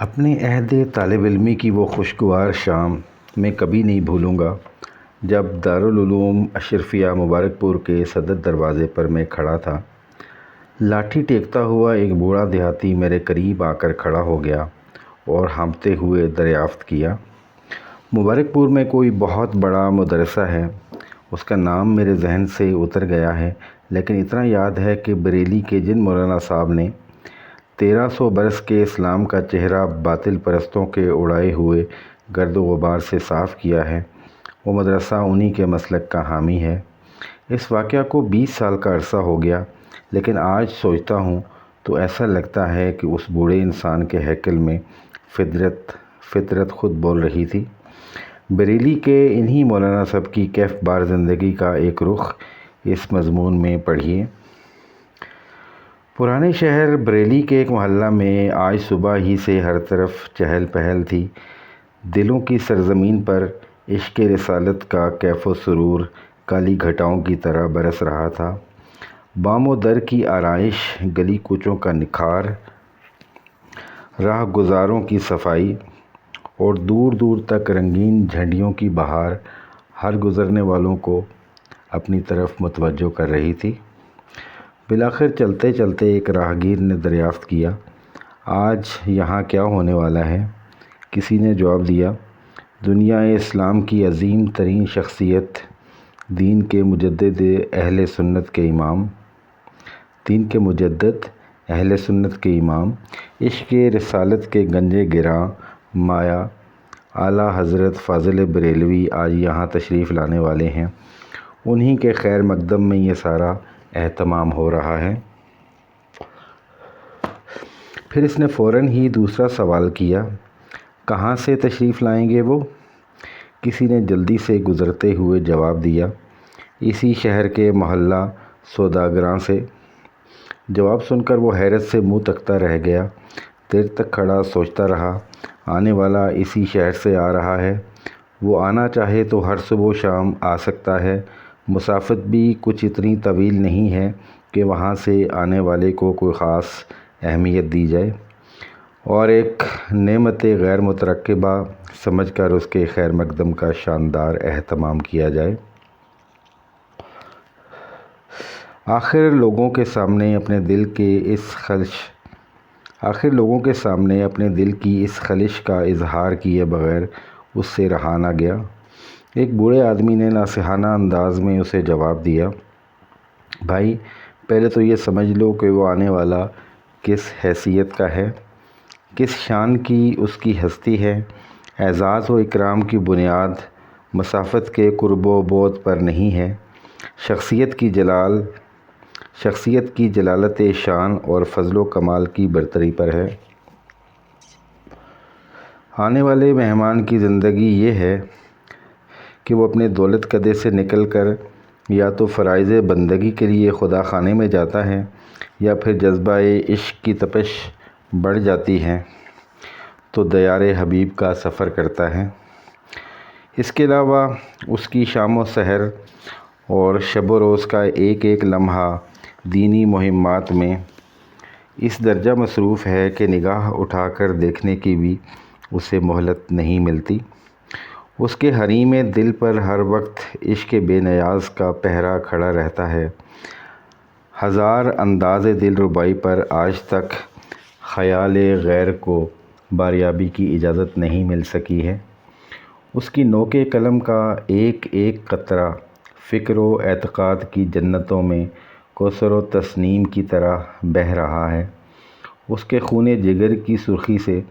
اپنے عہد طالب علمی کی وہ خوشگوار شام میں کبھی نہیں بھولوں گا جب دارالعلوم اشرفیہ مبارک پور کے صدر دروازے پر میں کھڑا تھا۔ لاٹھی ٹیکتا ہوا ایک بوڑھا دیہاتی میرے قریب آ کر کھڑا ہو گیا اور ہانپتے ہوئے دریافت کیا، مبارک پور میں کوئی بہت بڑا مدرسہ ہے؟ اس کا نام میرے ذہن سے اتر گیا ہے، لیکن اتنا یاد ہے کہ بریلی کے جن مولانا صاحب نے 1300 برس کے اسلام کا چہرہ باطل پرستوں کے اڑائے ہوئے گرد و غبار سے صاف کیا ہے، وہ مدرسہ انہی کے مسلک کا حامی ہے۔ اس واقعہ کو 20 سال کا عرصہ ہو گیا، لیکن آج سوچتا ہوں تو ایسا لگتا ہے کہ اس بوڑھے انسان کے ہیکل میں فطرت خود بول رہی تھی۔ بریلی کے انہی مولانا صاحب کی کیف بار زندگی کا ایک رخ اس مضمون میں پڑھیے۔ پرانے شہر بریلی کے ایک محلہ میں آج صبح ہی سے ہر طرف چہل پہل تھی۔ دلوں کی سرزمین پر عشق رسالت کا کیف و سرور کالی گھٹاؤں کی طرح برس رہا تھا۔ بام و در کی آرائش، گلی کوچوں کا نکھار، راہ گزاروں کی صفائی اور دور دور تک رنگین جھنڈیوں کی بہار ہر گزرنے والوں کو اپنی طرف متوجہ کر رہی تھی۔ بالآخر چلتے چلتے ایک راہگیر نے دریافت کیا، آج یہاں کیا ہونے والا ہے؟ کسی نے جواب دیا، دنیا اسلام کی عظیم ترین شخصیت، دین کے مجدد اہل سنت کے امام، عشق رسالت کے گنج گراں مایہ اعلیٰ حضرت فاضل بریلوی آج یہاں تشریف لانے والے ہیں۔ انہی کے خیر مقدم میں یہ سارا اہتمام ہو رہا ہے۔ پھر اس نے فوراً ہی دوسرا سوال کیا، کہاں سے تشریف لائیں گے وہ؟ کسی نے جلدی سے گزرتے ہوئے جواب دیا، اسی شہر کے محلہ سوداگراں سے۔ جواب سن کر وہ حیرت سے منہ تکتا رہ گیا، دیر تک کھڑا سوچتا رہا۔ آنے والا اسی شہر سے آ رہا ہے، وہ آنا چاہے تو ہر صبح و شام آ سکتا ہے، مسافت بھی کچھ اتنی طویل نہیں ہے کہ وہاں سے آنے والے کو کوئی خاص اہمیت دی جائے اور ایک نعمت غیر مترقبہ سمجھ کر اس کے خیر مقدم کا شاندار اہتمام کیا جائے۔ آخر لوگوں کے سامنے اپنے دل کی اس خلش کا اظہار کیے بغیر اس سے رہا نہ گیا۔ ایک بوڑھے آدمی نے ناصحانہ انداز میں اسے جواب دیا، بھائی پہلے تو یہ سمجھ لو کہ وہ آنے والا کس حیثیت کا ہے، کس شان کی اس کی ہستی ہے۔ اعزاز و اکرام کی بنیاد مسافت کے قرب و بعد پر نہیں ہے، شخصیت کی جلالت شان اور فضل و کمال کی برتری پر ہے۔ آنے والے مہمان کی زندگی یہ ہے کہ وہ اپنے دولت کدے سے نکل کر یا تو فرائض بندگی کے لیے خدا خانے میں جاتا ہے یا پھر جذبہ عشق کی تپش بڑھ جاتی ہے تو دیار حبیب کا سفر کرتا ہے۔ اس کے علاوہ اس کی شام و سحر اور شب و روز کا ایک ایک لمحہ دینی مہمات میں اس درجہ مصروف ہے کہ نگاہ اٹھا کر دیکھنے کی بھی اسے مہلت نہیں ملتی۔ اس کے حریم دل پر ہر وقت عشق بے نیاز کا پہرہ کھڑا رہتا ہے۔ ہزار انداز دل ربائی پر آج تک خیال غیر کو باریابی کی اجازت نہیں مل سکی ہے۔ اس کی نوک قلم کا ایک ایک قطرہ فکر و اعتقاد کی جنتوں میں کوثر و تسنیم کی طرح بہہ رہا ہے۔ اس کے خون جگر کی سرخی سے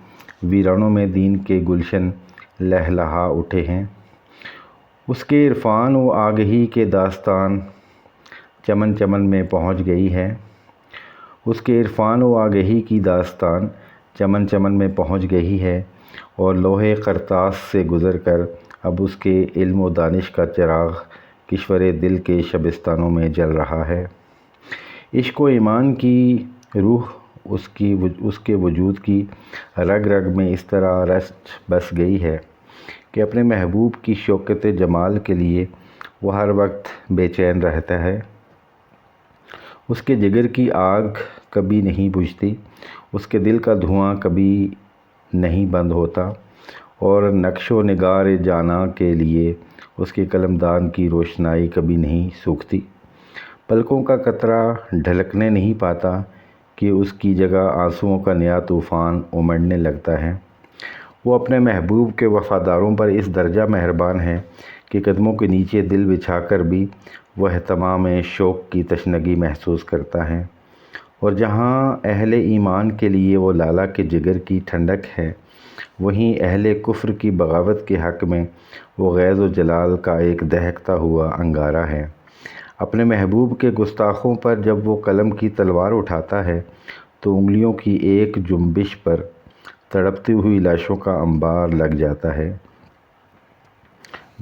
ویرانوں میں دین کے گلشن لہلہا اٹھے ہیں۔ اس کے عرفان و آگہی کے داستان چمن چمن میں پہنچ گئی ہے۔ اور لوح قرطاس سے گزر کر اب اس کے علم و دانش کا چراغ کشور دل کے شبستانوں میں جل رہا ہے۔ عشق و ایمان کی روح اس کے وجود کی رگ رگ میں اس طرح رچ بس گئی ہے کہ اپنے محبوب کی شوکت جمال کے لیے وہ ہر وقت بے چین رہتا ہے۔ اس کے جگر کی آگ کبھی نہیں بجھتی، اس کے دل کا دھواں کبھی نہیں بند ہوتا اور نقش و نگار جانا کے لیے اس کے قلمدان کی روشنائی کبھی نہیں سوکھتی۔ پلکوں کا قطرہ ڈھلکنے نہیں پاتا کہ اس کی جگہ آنسوؤں کا نیا طوفان امڑنے لگتا ہے۔ وہ اپنے محبوب کے وفاداروں پر اس درجہ مہربان ہے کہ قدموں کے نیچے دل بچھا کر بھی وہ اہتمام شوق کی تشنگی محسوس کرتا ہے، اور جہاں اہل ایمان کے لیے وہ لالا کے جگر کی ٹھنڈک ہے، وہیں اہل کفر کی بغاوت کے حق میں وہ غیظ و جلال کا ایک دہکتا ہوا انگارہ ہے۔ اپنے محبوب کے گستاخوں پر جب وہ قلم کی تلوار اٹھاتا ہے تو انگلیوں کی ایک جنبش پر تڑپتی ہوئی لاشوں کا انبار لگ جاتا ہے۔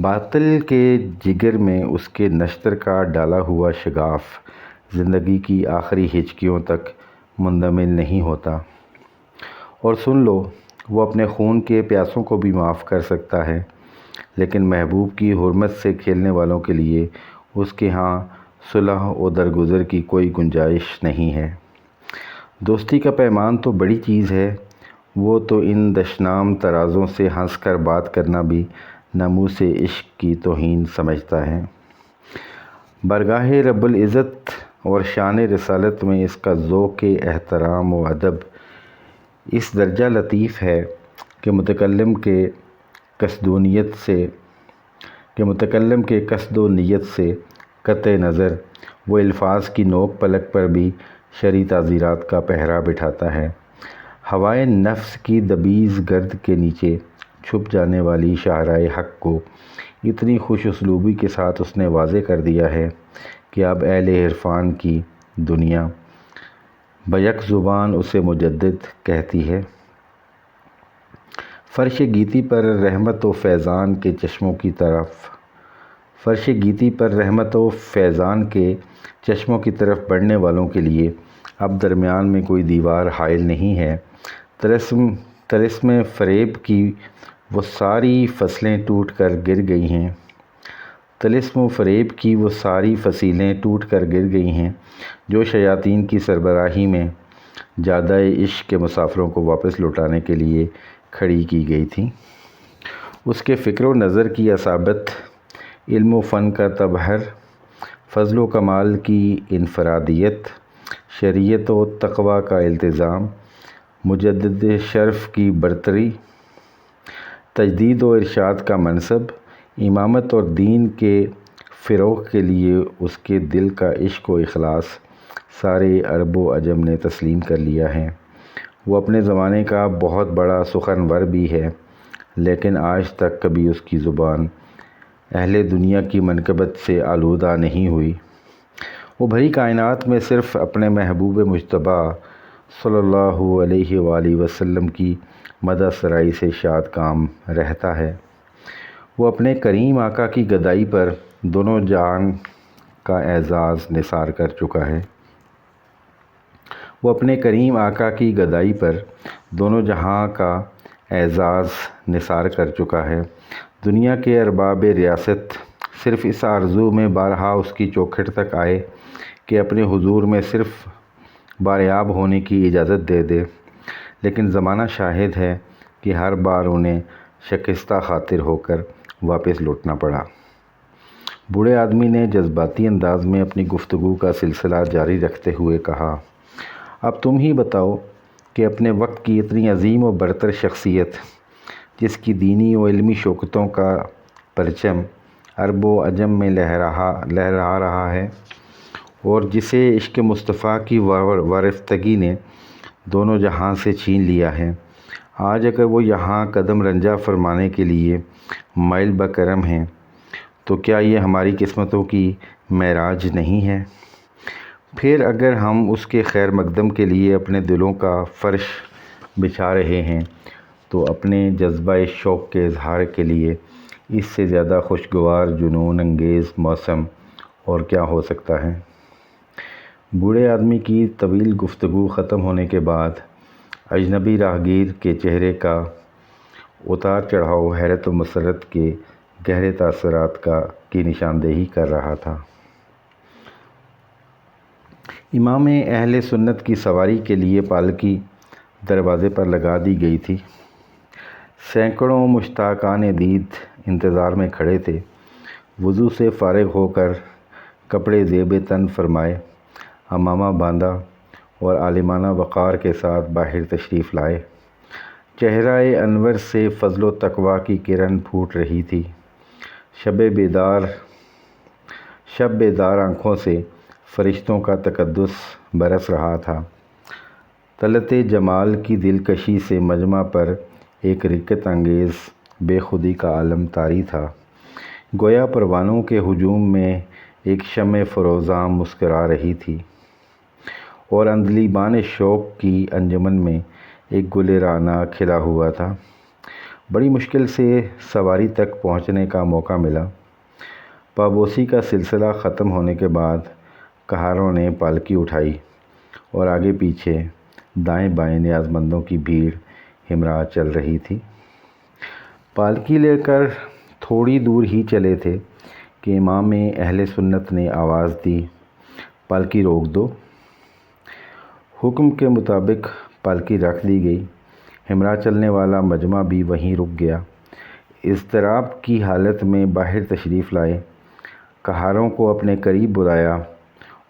باطل کے جگر میں اس کے نشتر کا ڈالا ہوا شگاف زندگی کی آخری ہچکیوں تک مندمل نہیں ہوتا۔ اور سن لو، وہ اپنے خون کے پیاسوں کو بھی معاف کر سکتا ہے، لیکن محبوب کی حرمت سے کھیلنے والوں کے لیے اس کے ہاں صلح و درگزر کی کوئی گنجائش نہیں ہے۔ دوستی کا پیمان تو بڑی چیز ہے، وہ تو ان دشنام ترازوں سے ہنس کر بات کرنا بھی ناموس عشق کی توہین سمجھتا ہے۔ بارگاہ رب العزت اور شان رسالت میں اس کا ذوق احترام و ادب اس درجہ لطیف ہے کہ متکلم کے قصد و نیت سے قطع نظر وہ الفاظ کی نوک پلک پر بھی شرعی تعزیرات کا پہرا بٹھاتا ہے۔ ہوائے نفس کی دبیز گرد کے نیچے چھپ جانے والی شاہراہ حق کو اتنی خوش اسلوبی کے ساتھ اس نے واضح کر دیا ہے کہ اب اہل عرفان کی دنیا بیک زبان اسے مجدد کہتی ہے۔ فرش گیتی پر رحمت و فیضان کے چشموں کی طرف بڑھنے والوں کے لیے اب درمیان میں کوئی دیوار حائل نہیں ہے۔ طلسم فریب کی وہ ساری فصیلیں ٹوٹ کر گر گئی ہیں جو شیاطین کی سربراہی میں جادہ عشق کے مسافروں کو واپس لوٹانے کے لیے کھڑی کی گئی تھیں۔ اس کے فکر و نظر کی اصابت، علم و فن کا تبحر، فضل و کمال کی انفرادیت، شریعت و تقویٰ کا التزام، مجدد شرف کی برتری، تجدید و ارشاد کا منصب، امامت اور دین کے فروغ کے لیے اس کے دل کا عشق و اخلاص سارے عرب و عجم نے تسلیم کر لیا ہے۔ وہ اپنے زمانے کا بہت بڑا سخنور بھی ہے، لیکن آج تک کبھی اس کی زبان اہل دنیا کی منقبت سے آلودہ نہیں ہوئی۔ وہ بھری کائنات میں صرف اپنے محبوب مجتبیٰ صلی اللہ علیہ وآلہ وسلم کی مدح سرائی سے شاد کام رہتا ہے۔ وہ اپنے کریم آقا کی گدائی پر دونوں جہان کا اعزاز نثار کر چکا ہے۔ دنیا کے ارباب ریاست صرف اس آرزو میں بارہا اس کی چوکھٹ تک آئے کہ اپنے حضور میں صرف باریاب ہونے کی اجازت دے دے، لیکن زمانہ شاہد ہے کہ ہر بار انہیں شکستہ خاطر ہو کر واپس لوٹنا پڑا۔ بوڑھے آدمی نے جذباتی انداز میں اپنی گفتگو کا سلسلہ جاری رکھتے ہوئے کہا، اب تم ہی بتاؤ کہ اپنے وقت کی اتنی عظیم و برتر شخصیت، جس کی دینی و علمی شوکتوں کا پرچم عرب و عجم میں لہرا رہا ہے اور جسے عشق مصطفیٰ کی وارفتگی نے دونوں جہاں سے چھین لیا ہے، آج اگر وہ یہاں قدم رنجہ فرمانے کے لیے مائل بکرم ہیں تو کیا یہ ہماری قسمتوں کی معراج نہیں ہے؟ پھر اگر ہم اس کے خیر مقدم کے لیے اپنے دلوں کا فرش بچھا رہے ہیں تو اپنے جذبہ شوق کے اظہار کے لیے اس سے زیادہ خوشگوار جنون انگیز موسم اور کیا ہو سکتا ہے؟ بوڑھے آدمی کی طویل گفتگو ختم ہونے کے بعد اجنبی راہگیر کے چہرے کا اتار چڑھاؤ حیرت و مسرت کے گہرے تاثرات کی نشاندہی کر رہا تھا۔ امام اہل سنت کی سواری کے لیے پالکی دروازے پر لگا دی گئی تھی۔ سینکڑوں مشتاقان دید انتظار میں کھڑے تھے۔ وضو سے فارغ ہو کر کپڑے زیب تن فرمائے، عمامہ باندھا اور عالمانہ وقار کے ساتھ باہر تشریف لائے۔ چہرہ انور سے فضل و تقویٰ کی کرن پھوٹ رہی تھی۔ شب بیدار آنکھوں سے فرشتوں کا تقدس برس رہا تھا۔ طلعت جمال کی دلکشی سے مجمع پر ایک رقت انگیز بے خودی کا عالم طاری تھا۔ گویا پروانوں کے ہجوم میں ایک شمع فروزاں مسکرا رہی تھی اور عندلیبان شوق کی انجمن میں ایک گل رعنا کھلا ہوا تھا۔ بڑی مشکل سے سواری تک پہنچنے کا موقع ملا۔ پابوسی کا سلسلہ ختم ہونے کے بعد کہاروں نے پالکی اٹھائی اور آگے پیچھے دائیں بائیں نیازمندوں کی بھیڑ ہمراہ چل رہی تھی۔ پالکی لے کر تھوڑی دور ہی چلے تھے کہ امام اہل سنت نے آواز دی، پالکی روک دو۔ حکم کے مطابق پالکی رکھ دی گئی۔ ہمراہ چلنے والا مجمع بھی وہیں رک گیا۔ اضطراب کی حالت میں باہر تشریف لائے، کہاروں کو اپنے قریب بلایا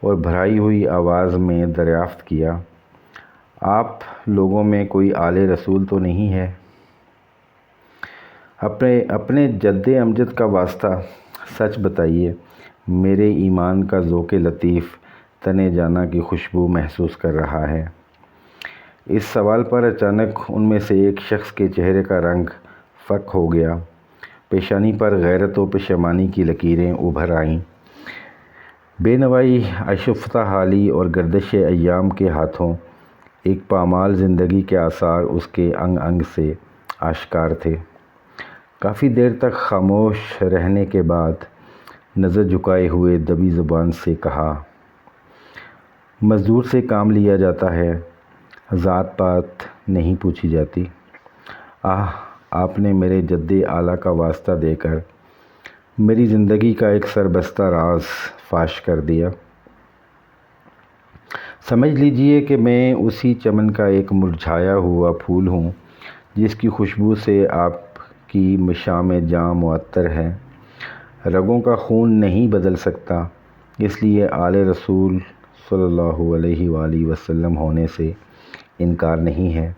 اور بھرائی ہوئی آواز میں دریافت کیا، آپ لوگوں میں کوئی آل رسول تو نہیں ہے؟ اپنے جد امجد کا واسطہ سچ بتائیے، میرے ایمان کا ذوق لطیف تن جاناں کی خوشبو محسوس کر رہا ہے۔ اس سوال پر اچانک ان میں سے ایک شخص کے چہرے کا رنگ فک ہو گیا۔ پیشانی پر غیرت و پشیمانی کی لکیریں ابھر آئیں۔ بے نوائی، آشفتہ حالی اور گردش ایام کے ہاتھوں ایک پامال زندگی کے آثار اس کے انگ انگ سے آشکار تھے۔ کافی دیر تک خاموش رہنے کے بعد نظر جھکائے ہوئے دبی زبان سے کہا، مزدور سے کام لیا جاتا ہے، ذات پات نہیں پوچھی جاتی۔ آپ نے میرے جد اعلیٰ کا واسطہ دے کر میری زندگی کا ایک سربستہ راز فاش کر دیا۔ سمجھ لیجئے کہ میں اسی چمن کا ایک مرجھایا ہوا پھول ہوں جس کی خوشبو سے آپ کی مشام جاں معطر ہے۔ رگوں کا خون نہیں بدل سکتا، اس لیے آل رسول صلی اللہ علیہ وآلہ وسلم ہونے سے انکار نہیں ہے،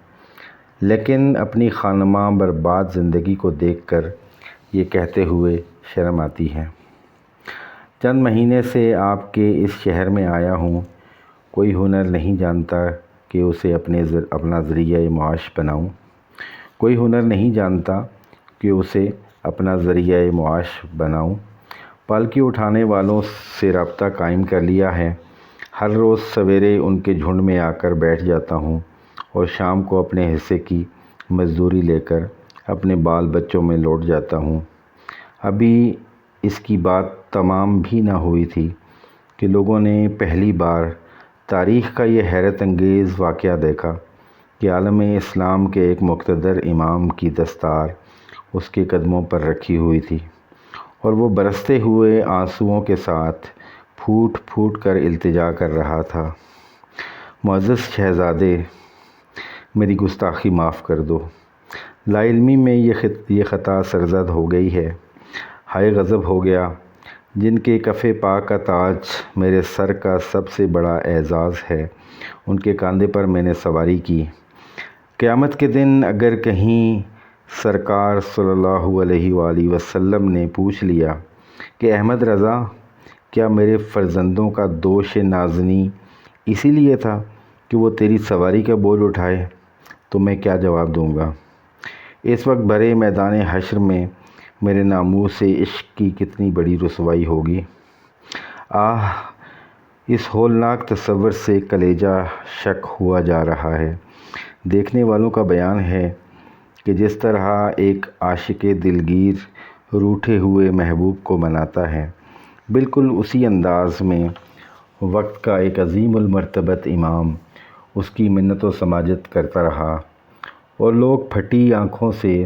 لیکن اپنی خانماں برباد زندگی کو دیکھ کر یہ کہتے ہوئے شرم آتی ہے۔ چند مہینے سے آپ کے اس شہر میں آیا ہوں، کوئی ہنر نہیں جانتا کہ اسے اپنا ذریعہ معاش بناؤں، کوئی ہنر نہیں جانتا کہ اسے اپنا ذریعہ معاش بناؤں۔ پالکی اٹھانے والوں سے رابطہ قائم کر لیا ہے۔ ہر روز سویرے ان کے جھنڈ میں آ کر بیٹھ جاتا ہوں اور شام کو اپنے حصے کی مزدوری لے کر اپنے بال بچوں میں لوٹ جاتا ہوں۔ ابھی اس کی بات تمام بھی نہ ہوئی تھی کہ لوگوں نے پہلی بار تاریخ کا یہ حیرت انگیز واقعہ دیکھا کہ عالم اسلام کے ایک مقتدر امام کی دستار اس کے قدموں پر رکھی ہوئی تھی اور وہ برستے ہوئے آنسوؤں کے ساتھ پھوٹ پھوٹ کر التجا کر رہا تھا، معزز شہزادے، میری گستاخی معاف کر دو، لا علمی میں یہ خطا سرزد ہو گئی ہے، ہائے غضب ہو گیا، جن کے کف پاک کا تاج میرے سر کا سب سے بڑا اعزاز ہے، ان کے کاندھے پر میں نے سواری کی۔ قیامت کے دن اگر کہیں سرکار صلی اللہ علیہ وآلہ وسلم نے پوچھ لیا کہ احمد رضا، کیا میرے فرزندوں کا دوش نازنی اسی لیے تھا کہ وہ تیری سواری کا بوجھ اٹھائے، تو میں کیا جواب دوں گا؟ اس وقت بھرے میدان حشر میں میرے ناموس سے عشق کی کتنی بڑی رسوائی ہوگی۔ اس ہولناک تصور سے کلیجہ شک ہوا جا رہا ہے۔ دیکھنے والوں کا بیان ہے کہ جس طرح ایک عاشق دلگیر روٹھے ہوئے محبوب کو مناتا ہے، بالکل اسی انداز میں وقت کا ایک عظیم المرتبت امام اس کی منت و سماجت کرتا رہا اور لوگ پھٹی آنکھوں سے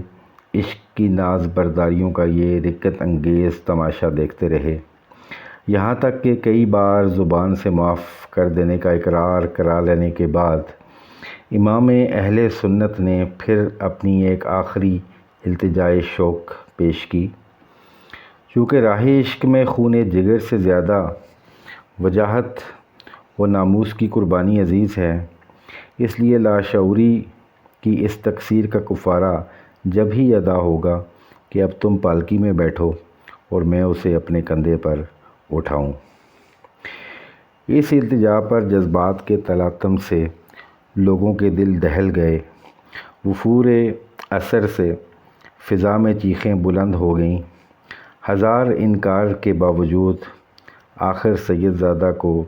عشق کی ناز برداریوں کا یہ رقت انگیز تماشا دیکھتے رہے، یہاں تک کہ کئی بار زبان سے معاف کر دینے کا اقرار کرا لینے کے بعد امام اہل سنت نے پھر اپنی ایک آخری التجائے شوق پیش کی۔ چونکہ راہ عشق میں خون جگر سے زیادہ وجاہت و ناموس کی قربانی عزیز ہے، اس لیے لاشعوری کی اس تقصیر کا کفارہ جب ہی ادا ہوگا کہ اب تم پالکی میں بیٹھو اور میں اسے اپنے کندھے پر اٹھاؤں۔ اس التجا پر جذبات کے تلاطم سے لوگوں کے دل دہل گئے۔ وفور اثر سے فضا میں چیخیں بلند ہو گئیں۔ ہزار انکار کے باوجود آخر سید زادہ کو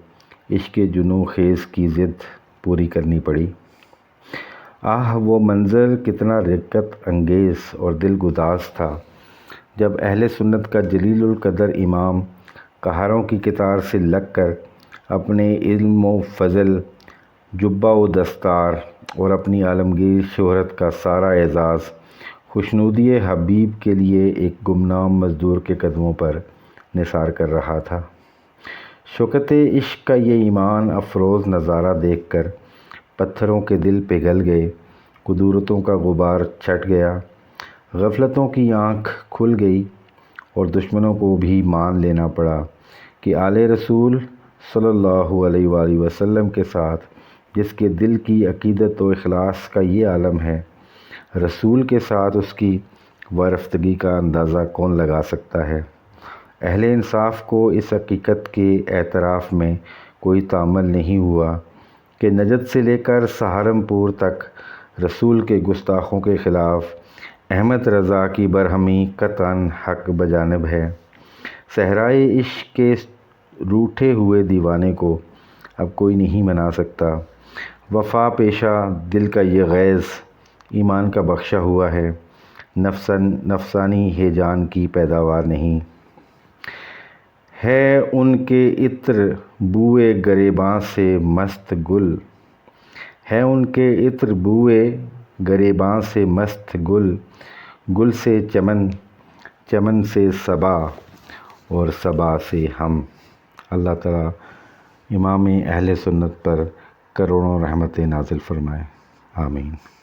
عشق جنوں خیز کی ضد پوری کرنی پڑی۔ آہ وہ منظر کتنا رقت انگیز اور دل گداز تھا جب اہل سنت کا جلیل القدر امام قہروں کی قطار سے لگ کر اپنے علم و فضل، جبہ و دستار اور اپنی عالمگیر شہرت کا سارا اعزاز خوشنودی حبیب کے لیے ایک گمنام مزدور کے قدموں پر نثار کر رہا تھا۔ شوکت عشق کا یہ ایمان افروز نظارہ دیکھ کر پتھروں کے دل پگھل گئے، قدورتوں کا غبار چھٹ گیا، غفلتوں کی آنکھ کھل گئی اور دشمنوں کو بھی مان لینا پڑا کہ آل رسول صلی اللہ علیہ وآلہ وسلم کے ساتھ جس کے دل کی عقیدت و اخلاص کا یہ عالم ہے، رسول کے ساتھ اس کی وارفتگی کا اندازہ کون لگا سکتا ہے۔ اہل انصاف کو اس حقیقت کے اعتراف میں کوئی تأمل نہیں ہوا کہ نجد سے لے کر سہارنپور تک رسول کے گستاخوں کے خلاف احمد رضا کی برہمی قطعاً حق بجانب ہے۔ صحرائے عشق کے روٹھے ہوئے دیوانے کو اب کوئی نہیں منا سکتا۔ وفا پیشہ دل کا یہ غیظ ایمان کا بخشا ہوا ہے، نفسانی ہیجان کی پیداوار نہیں ہے۔ ان کے عطر بوئے گریباں سے مست گل ہے، ان کے عطر بوئے گریباں سے مست گل، گل سے چمن، چمن سے صبا اور صبا سے ہم۔ اللہ تعالیٰ امام اہل سنت پر کروڑوں رحمتیں نازل فرمائے، آمین۔